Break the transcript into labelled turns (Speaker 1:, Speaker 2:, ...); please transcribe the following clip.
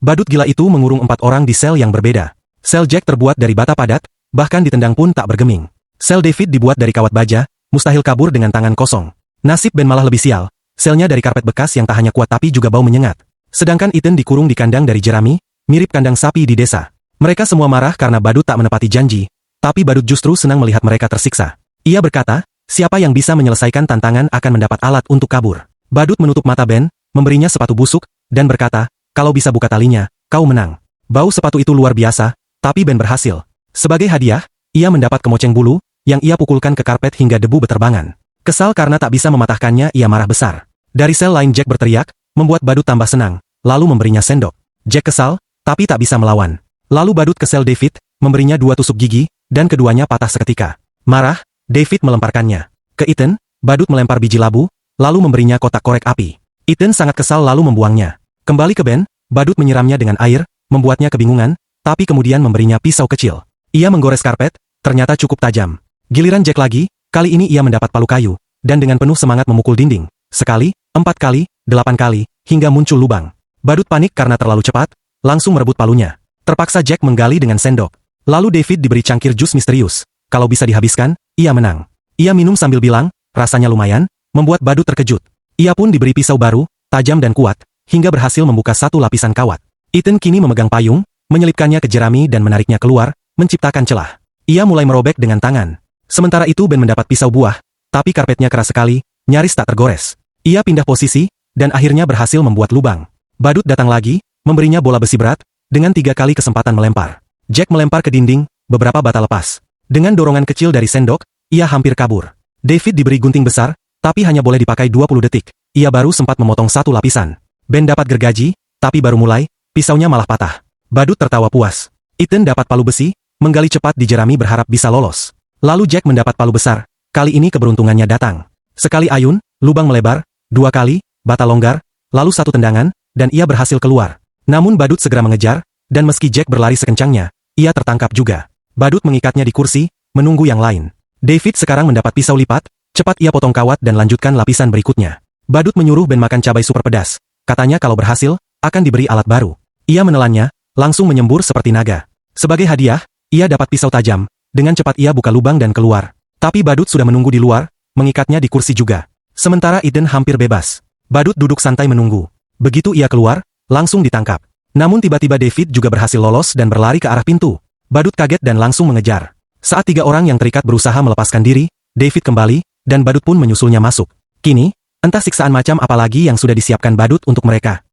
Speaker 1: Badut gila itu mengurung 4 orang di sel yang berbeda. Sel Jack terbuat dari bata padat, bahkan ditendang pun tak bergeming. Sel David dibuat dari kawat baja, mustahil kabur dengan tangan kosong. Nasib Ben malah lebih sial, selnya dari karpet bekas yang tak hanya kuat tapi juga bau menyengat. Sedangkan Ethan dikurung di kandang dari jerami, mirip kandang sapi di desa. Mereka semua marah karena badut tak menepati janji, tapi badut justru senang melihat mereka tersiksa. Ia berkata, siapa yang bisa menyelesaikan tantangan akan mendapat alat untuk kabur. Badut menutup mata Ben, memberinya sepatu busuk, dan berkata, kalau bisa buka talinya, kau menang. Bau sepatu itu luar biasa, tapi Ben berhasil. Sebagai hadiah, ia mendapat kemoceng bulu, yang ia pukulkan ke karpet hingga debu beterbangan. Kesal karena tak bisa mematahkannya, ia marah besar. Dari sel lain Jack berteriak, membuat badut tambah senang, lalu memberinya sendok. Jack kesal, tapi tak bisa melawan. Lalu badut ke sel David, memberinya 2 tusuk gigi, dan keduanya patah seketika. Marah, David melemparkannya. Ke Ethan, badut melempar biji labu, lalu memberinya kotak korek api. Ethan sangat kesal lalu membuangnya. Kembali ke Ben, badut menyiramnya dengan air, membuatnya kebingungan, tapi kemudian memberinya pisau kecil. Ia menggores karpet, ternyata cukup tajam. Giliran Jack lagi, kali ini ia mendapat palu kayu, dan dengan penuh semangat memukul dinding. Sekali, 4 kali, 8 kali, hingga muncul lubang. Badut panik karena terlalu cepat, langsung merebut palunya. Terpaksa Jack menggali dengan sendok. Lalu David diberi cangkir jus misterius. Kalau bisa dihabiskan, ia menang. Ia minum sambil bilang, rasanya lumayan, membuat badut terkejut. Ia pun diberi pisau baru, tajam dan kuat, hingga berhasil membuka 1 lapisan kawat. Ethan kini memegang payung, menyelipkannya ke jerami dan menariknya keluar, menciptakan celah. Ia mulai merobek dengan tangan. Sementara itu Ben mendapat pisau buah, tapi karpetnya keras sekali, nyaris tak tergores. Ia pindah posisi, dan akhirnya berhasil membuat lubang. Badut datang lagi, memberinya bola besi berat, dengan 3 kali kesempatan melempar. Jack melempar ke dinding, beberapa bata lepas. Dengan dorongan kecil dari sendok, ia hampir kabur. David diberi gunting besar, tapi hanya boleh dipakai 20 detik. Ia baru sempat memotong 1 lapisan. Ben dapat gergaji, tapi baru mulai, pisaunya malah patah. Badut tertawa puas. Ethan dapat palu besi, menggali cepat di jerami berharap bisa lolos. Lalu Jack mendapat palu besar, kali ini keberuntungannya datang. Sekali ayun, lubang melebar, 2 kali, bata longgar, lalu 1 tendangan, dan ia berhasil keluar. Namun badut segera mengejar, dan meski Jack berlari sekencangnya, ia tertangkap juga. Badut mengikatnya di kursi, menunggu yang lain. David sekarang mendapat pisau lipat, cepat ia potong kawat dan lanjutkan lapisan berikutnya. Badut menyuruh Ben makan cabai super pedas, katanya kalau berhasil, akan diberi alat baru. Ia menelannya, langsung menyembur seperti naga. Sebagai hadiah, ia dapat pisau tajam. Dengan cepat ia buka lubang dan keluar. Tapi badut sudah menunggu di luar, mengikatnya di kursi juga. Sementara Ethan hampir bebas. Badut duduk santai menunggu. Begitu ia keluar, langsung ditangkap. Namun tiba-tiba David juga berhasil lolos dan berlari ke arah pintu. Badut kaget dan langsung mengejar. Saat 3 orang yang terikat berusaha melepaskan diri, David kembali, dan badut pun menyusulnya masuk. Kini, entah siksaan macam apa lagi yang sudah disiapkan badut untuk mereka.